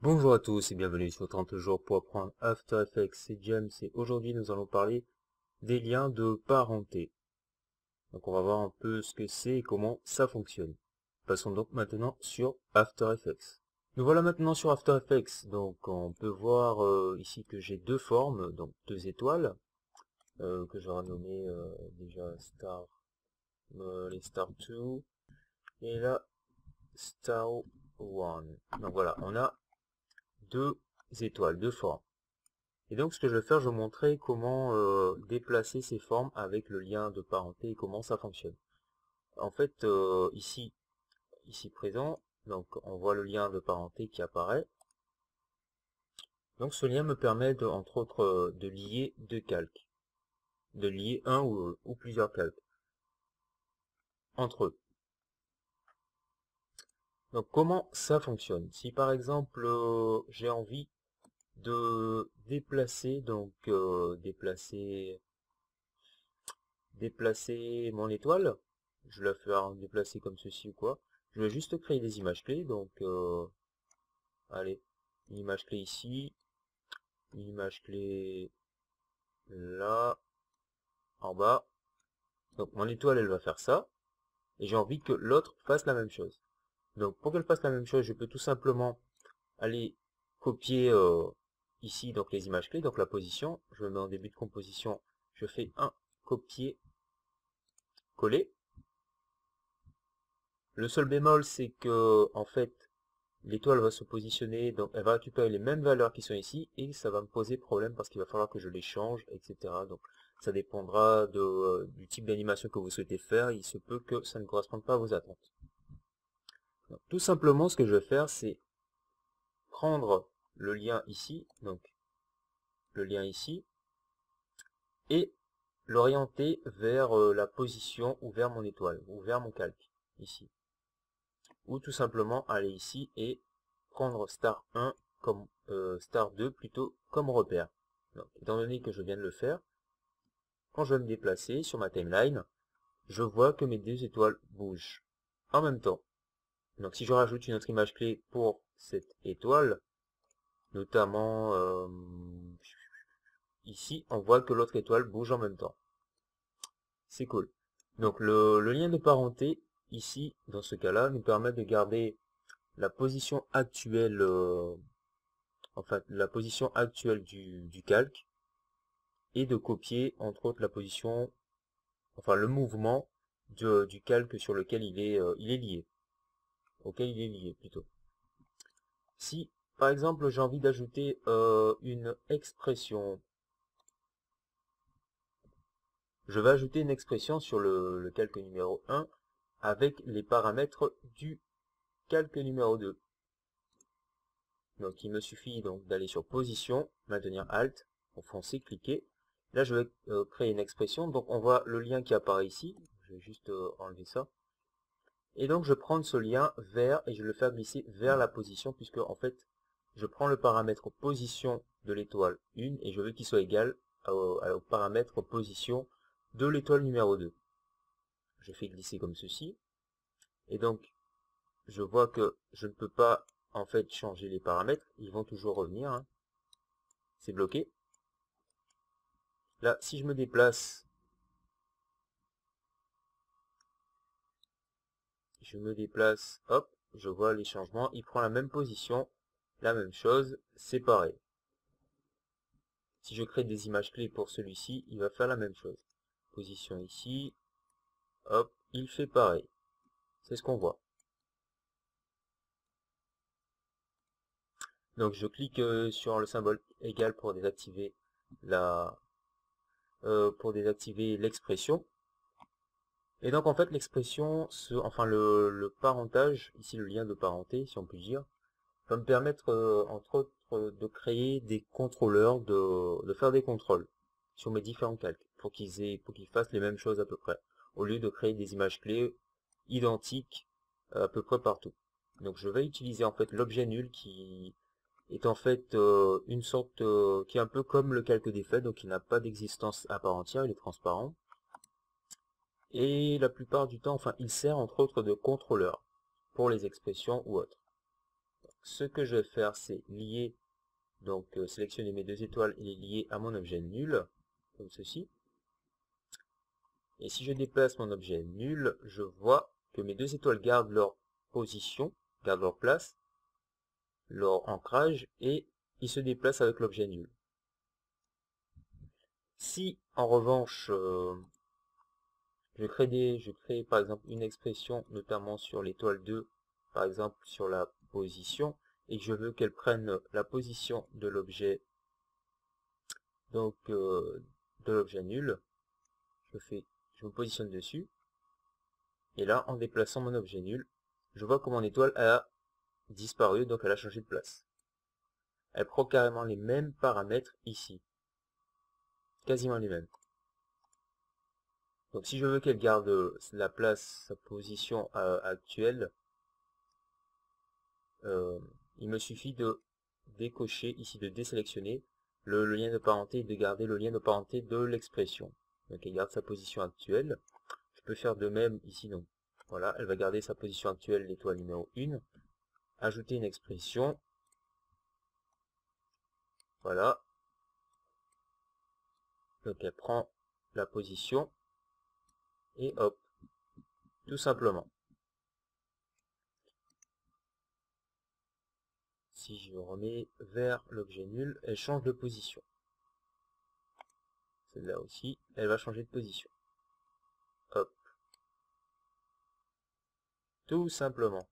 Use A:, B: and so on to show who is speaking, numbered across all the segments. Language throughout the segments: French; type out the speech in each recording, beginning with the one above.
A: Bonjour à tous et bienvenue sur 30 jours pour apprendre After Effects, c'est James et aujourd'hui nous allons parler des liens de parenté. Donc on va voir un peu ce que c'est et comment ça fonctionne. Passons donc maintenant sur After Effects. Nous voilà maintenant sur After Effects, donc on peut voir ici que j'ai deux formes, donc deux étoiles, que je vais renommer déjà Star, les Star 2 et là Star 1. Donc voilà, on a deux étoiles, deux formes. Et donc ce que je vais faire, je vais vous montrer comment déplacer ces formes avec le lien de parenté et comment ça fonctionne. En fait, ici présent, donc on voit le lien de parenté qui apparaît. Donc ce lien me permet de, entre autres de lier deux calques, de lier un ou plusieurs calques entre eux. Donc comment ça fonctionne? Si par exemple j'ai envie de déplacer, donc déplacer mon étoile, je vais la faire déplacer comme ceci ou quoi. Je vais juste créer des images clés, donc allez, une image clé ici, une image clé là, en bas. Donc mon étoile elle va faire ça, et j'ai envie que l'autre fasse la même chose. Donc pour qu'elle fasse la même chose, je peux tout simplement aller copier ici donc les images clés, donc la position, je me mets en début de composition, je fais un copier-coller. Le seul bémol c'est que en fait l'étoile va se positionner, donc elle va récupérer les mêmes valeurs qui sont ici, et ça va me poser problème parce qu'il va falloir que je les change, etc. Donc ça dépendra du type d'animation que vous souhaitez faire, il se peut que ça ne corresponde pas à vos attentes. Donc, tout simplement, ce que je vais faire, c'est prendre le lien ici, donc le lien ici, et l'orienter vers la position ou vers mon étoile, ou vers mon calque, ici. Ou tout simplement aller ici et prendre star 1 comme star 2 plutôt comme repère. Donc, étant donné que je viens de le faire, quand je vais me déplacer sur ma timeline, je vois que mes deux étoiles bougent en même temps. Donc si je rajoute une autre image clé pour cette étoile, notamment ici, on voit que l'autre étoile bouge en même temps. C'est cool. Donc le lien de parenté, ici, dans ce cas-là, nous permet de garder la position actuelle enfin la position actuelle du calque et de copier entre autres la position, enfin le mouvement du calque sur lequel il est lié, auquel il est lié plutôt. Si par exemple j'ai envie d'ajouter une expression, je vais ajouter une expression sur le calque numéro 1 avec les paramètres du calque numéro 2. Donc il me suffit donc d'aller sur position, maintenir Alt, enfoncer, cliquer. Là je vais créer une expression, donc on voit le lien qui apparaît ici, je vais juste enlever ça. Et donc je vais prendre ce lien vers, et je vais le faire glisser vers la position, puisque en fait je prends le paramètre position de l'étoile 1 et je veux qu'il soit égal au paramètre position de l'étoile numéro 2. Je fais glisser comme ceci, et donc je vois que je ne peux pas en fait changer les paramètres, ils vont toujours revenir, hein. C'est bloqué. Là, si je me déplace, hop, je vois les changements, il prend la même position, la même chose, c'est pareil. Si je crée des images clés pour celui-ci, il va faire la même chose. Position ici, hop, il fait pareil. C'est ce qu'on voit. Donc je clique sur le symbole égal pour désactiver l'expression. Et donc en fait l'expression, enfin le parentage, ici le lien de parenté si on peut dire, va me permettre entre autres de créer des contrôleurs, de faire des contrôles sur mes différents calques pour qu'ils fassent les mêmes choses à peu près, au lieu de créer des images clés identiques à peu près partout. Donc je vais utiliser en fait l'objet nul qui est en fait une sorte qui est un peu comme le calque des faits, donc il n'a pas d'existence à part entière, il est transparent. Et la plupart du temps, enfin il sert entre autres de contrôleur pour les expressions ou autres. ce que je vais faire, c'est lier, donc sélectionner mes 2 étoiles et les lier à mon objet nul, comme ceci. Et si je déplace mon objet nul, je vois que mes 2 étoiles gardent leur position, gardent leur place, leur ancrage, et ils se déplacent avec l'objet nul. Si en revanche je crée par exemple une expression, notamment sur l'étoile 2, par exemple sur la position, et que je veux qu'elle prenne la position de l'objet, donc de l'objet nul, je me positionne dessus, et là, en déplaçant mon objet nul, je vois que mon étoile a disparu, donc elle a changé de place. Elle prend carrément les mêmes paramètres ici, quasiment les mêmes. Donc si je veux qu'elle garde la place, sa position actuelle, il me suffit de décocher, ici de désélectionner le lien de parenté et de garder le lien de parenté de l'expression. Donc elle garde sa position actuelle. Je peux faire de même ici, donc voilà, elle va garder sa position actuelle, l'étoile numéro 1. Ajouter une expression. Voilà. Donc elle prend la position et hop, tout simplement. Si je remets vers l'objet nul, elle change de position. Celle-là aussi, elle va changer de position. Hop. Tout simplement.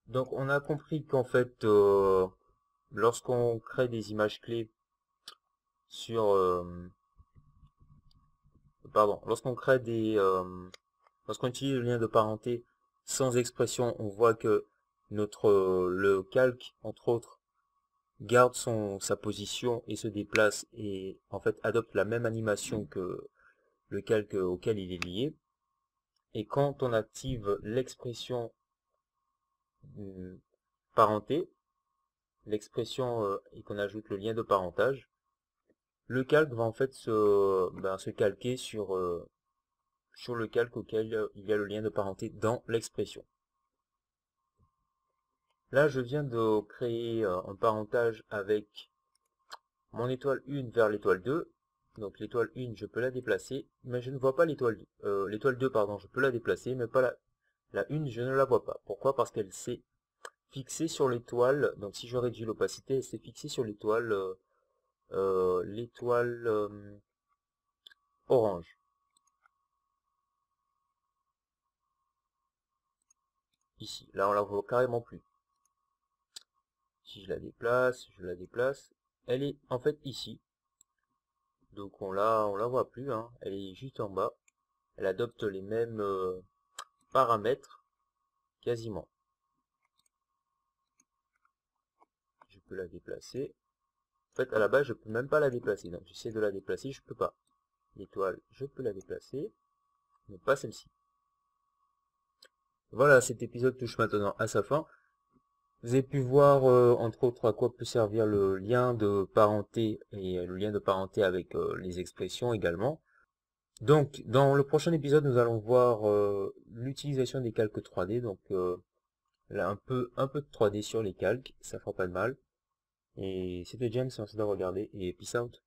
A: Donc on a compris qu'en fait, lorsqu'on crée des images clés sur... lorsqu'on crée lorsqu'on utilise le lien de parenté sans expression, on voit que le calque, entre autres, garde sa position et se déplace et en fait adopte la même animation que le calque auquel il est lié. Et quand on active l'expression parenté, l'expression et qu'on ajoute le lien de parentage, le calque va en fait se calquer sur le calque auquel il y a le lien de parenté dans l'expression. Là, je viens de créer un parentage avec mon étoile 1 vers l'étoile 2. Donc l'étoile 1, je peux la déplacer, mais je ne vois pas l'étoile 2, pardon, je peux la déplacer, mais pas la 1, je ne la vois pas. Pourquoi? Parce qu'elle s'est fixée sur l'étoile. Donc si je réduis l'opacité, elle s'est fixée sur l'étoile orange. Ici, là on la voit carrément plus. Si je la déplace, elle est en fait ici. Donc on la voit plus, hein. Elle est juste en bas. Elle adopte les mêmes paramètres, quasiment. Je peux la déplacer. En fait, à la base, je peux même pas la déplacer. Donc j'essaie de la déplacer, je peux pas. L'étoile, je peux la déplacer, mais pas celle-ci. Voilà, cet épisode touche maintenant à sa fin. Vous avez pu voir, entre autres, à quoi peut servir le lien de parenté et le lien de parenté avec les expressions également. Donc, dans le prochain épisode, nous allons voir l'utilisation des calques 3D. Donc, là, un peu de 3D sur les calques, ça fera pas de mal. Et c'était James, merci d'avoir regardé, et peace out.